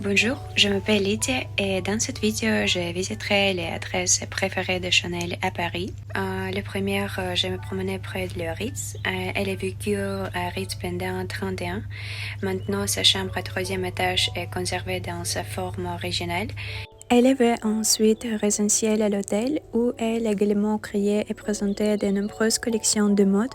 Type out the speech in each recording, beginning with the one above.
Bonjour, je m'appelle Lydia et dans cette vidéo, je visiterai les adresses préférées de Chanel à Paris. La première, je me promenais près de le Ritz. Elle a vécu à Ritz pendant 31 ans. Maintenant, sa chambre à troisième étage est conservée dans sa forme originale. Elle avait ensuite résidentiel à l'hôtel où elle a également créé et présenté de nombreuses collections de mode.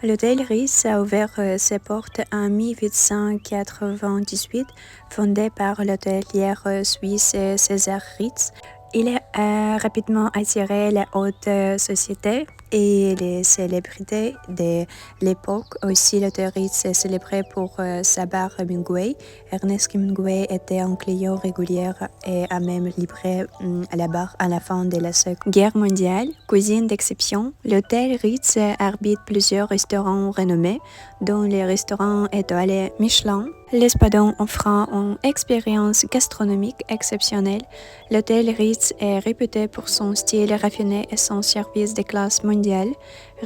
L'hôtel Ritz a ouvert ses portes en 1898, fondé par l'hôtelière suisse César Ritz. Il a rapidement attiré la haute société et les célébrités de l'époque. Aussi, l'hôtel Ritz est célébré pour sa bar Hemingway. Ernest Hemingway était un client régulier et a même livré la bar à la fin de la Seconde Guerre mondiale. Cuisine d'exception, l'hôtel Ritz arbitre plusieurs restaurants renommés, dont les restaurants étoilés Michelin. L'Espadon offrant une expérience gastronomique exceptionnelle. L'hôtel Ritz est réputé pour son style raffiné et son service de classe mondiale,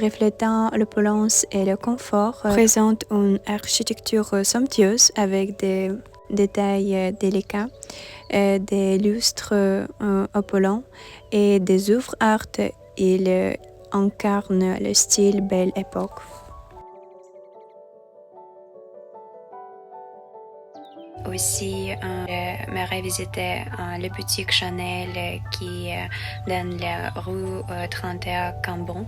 reflétant l'opulence et le confort. Présente une architecture somptueuse avec des détails délicats, des lustres opulents et des œuvres art. Il incarne le style Belle Époque. Aussi, j'aimerais visiter la boutique Chanel qui est dans la rue 31 Cambon.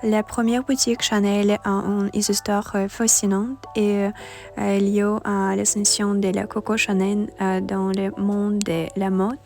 La première boutique Chanel a une histoire fascinante et liée à l'ascension de la Coco Chanel dans le monde de la mode.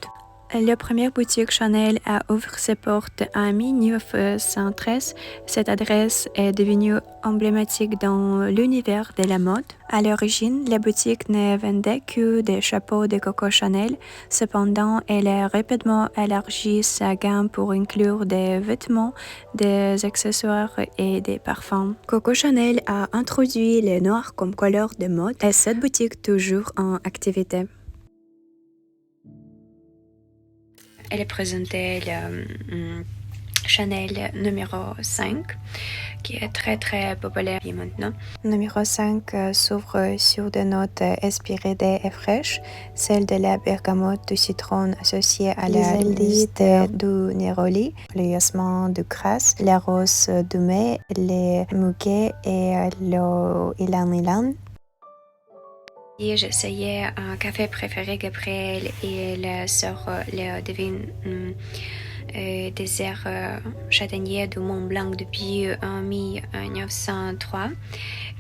La première boutique Chanel a ouvert ses portes en 1913. Cette adresse est devenue emblématique dans l'univers de la mode. À l'origine, la boutique ne vendait que des chapeaux de Coco Chanel. Cependant, elle a rapidement élargi sa gamme pour inclure des vêtements, des accessoires et des parfums. Coco Chanel a introduit le noir comme couleur de mode et cette boutique toujours en activité. Elle présentait le Chanel numéro 5, qui est très populaire maintenant. Numéro 5 s'ouvre sur des notes inspirées et fraîches, celle de la bergamote du citron associée à la liste du néroli, le jasmin du grasse, la rose du mai, les muguets et l'ylang-ylang. Et j'essayais un café préféré Gabriel et il sort le divin désert châtaignier du Mont Blanc depuis 1903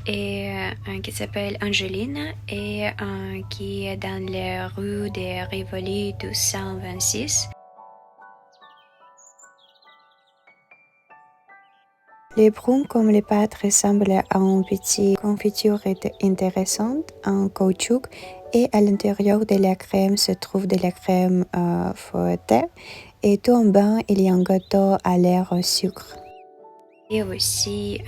et un qui s'appelle Angeline et un qui est dans les rues des Rivoli 226. Les bruns comme les pâtes ressemblent à une petite confiture intéressante en caoutchouc et à l'intérieur de la crème se trouve de la crème fouettée et tout en bas il y a un gâteau à l'air au sucre. Et aussi,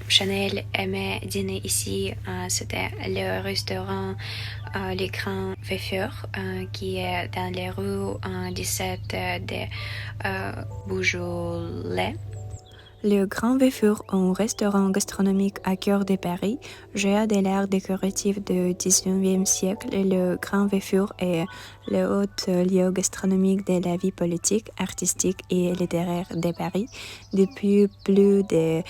Chanel aimait dîner ici. C'était le restaurant Les Grands Veufeurs qui est dans les rues 17 de Beaujolais. Le Grand Veufeur, un restaurant gastronomique à cœur de Paris, joué de l'art décoratif du XIXe siècle. Le Grand Veufeur est le haut lieu gastronomique de la vie politique, artistique et littéraire de Paris depuis plus de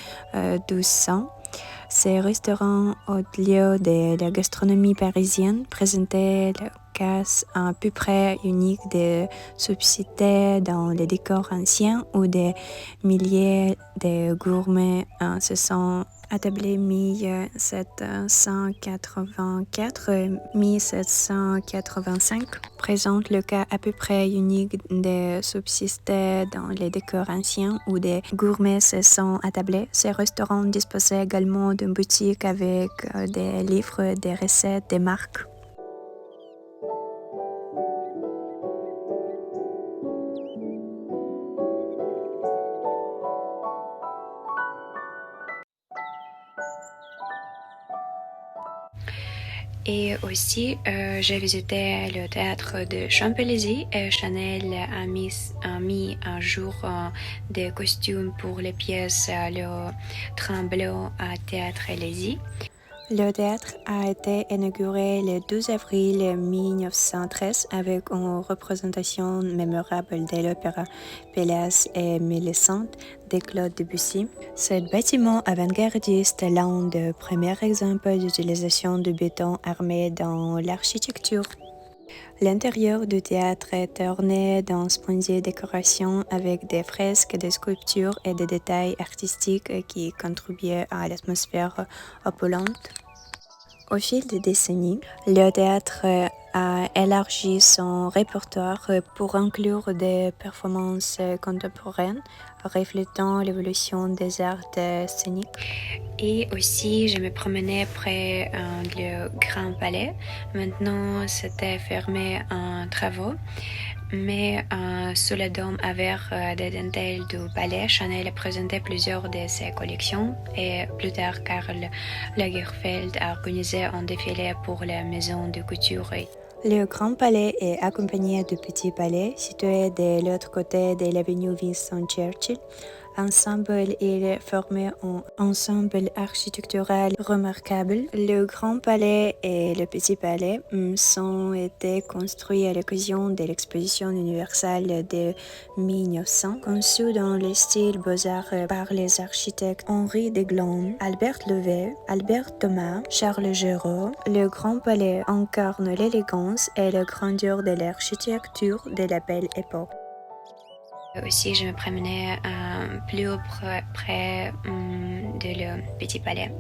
12 ans. Ces restaurants haut lieu de la gastronomie parisienne présentaient le cas à peu près unique de subsister dans les décors anciens où des milliers de gourmets se sont attablés 1784-1785 présente le cas à peu près unique de subsister dans les décors anciens où des gourmets se sont attablés. Ces restaurants disposaient également d'une boutique avec des livres, des recettes, des marques. Et aussi, j'ai visité le théâtre de Champs-Élysées et Chanel a mis un jour des costumes pour les pièces Le Tremblant à Théâtre Élysée. Le théâtre a été inauguré le 12 avril 1913 avec une représentation mémorable de l'opéra Péléas et Mélisande de Claude Debussy. Ce bâtiment avant-gardiste est l'un des premiers exemples d'utilisation du béton armé dans l'architecture. L'intérieur du théâtre est orné d'un splendide décoration avec des fresques, des sculptures et des détails artistiques qui contribuaient à l'atmosphère opulente. Au fil des décennies, le théâtre a élargi son répertoire pour inclure des performances contemporaines reflétant l'évolution des arts scéniques. Et aussi, je me promenais près du Grand Palais. Maintenant, c'était fermé en travaux. Mais sous le dôme avec des dentelles du palais, Chanel présentait plusieurs de ses collections et plus tard Karl Lagerfeld a organisé un défilé pour la maison de couture. Le Grand Palais est accompagné du Petit Palais, situé de l'autre côté de l'avenue Winston Churchill. Ensemble, ils formaient un ensemble architectural remarquable. Le Grand Palais et le Petit Palais ont été construits à l'occasion de l'exposition universelle de 1900, conçus dans le style Beaux-Arts par les architectes Henri Deglan, Albert Levet, Albert Thomas, Charles Giraud. Le Grand Palais incarne l'élégance et la grandeur de l'architecture de la belle époque. Aussi, je me promenais plus près de le Petit Palais.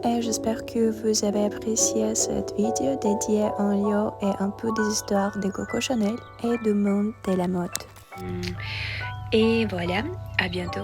Et j'espère que vous avez apprécié cette vidéo dédiée à un lieu et un peu des histoires de Coco Chanel et du monde de la mode. Et voilà, à bientôt.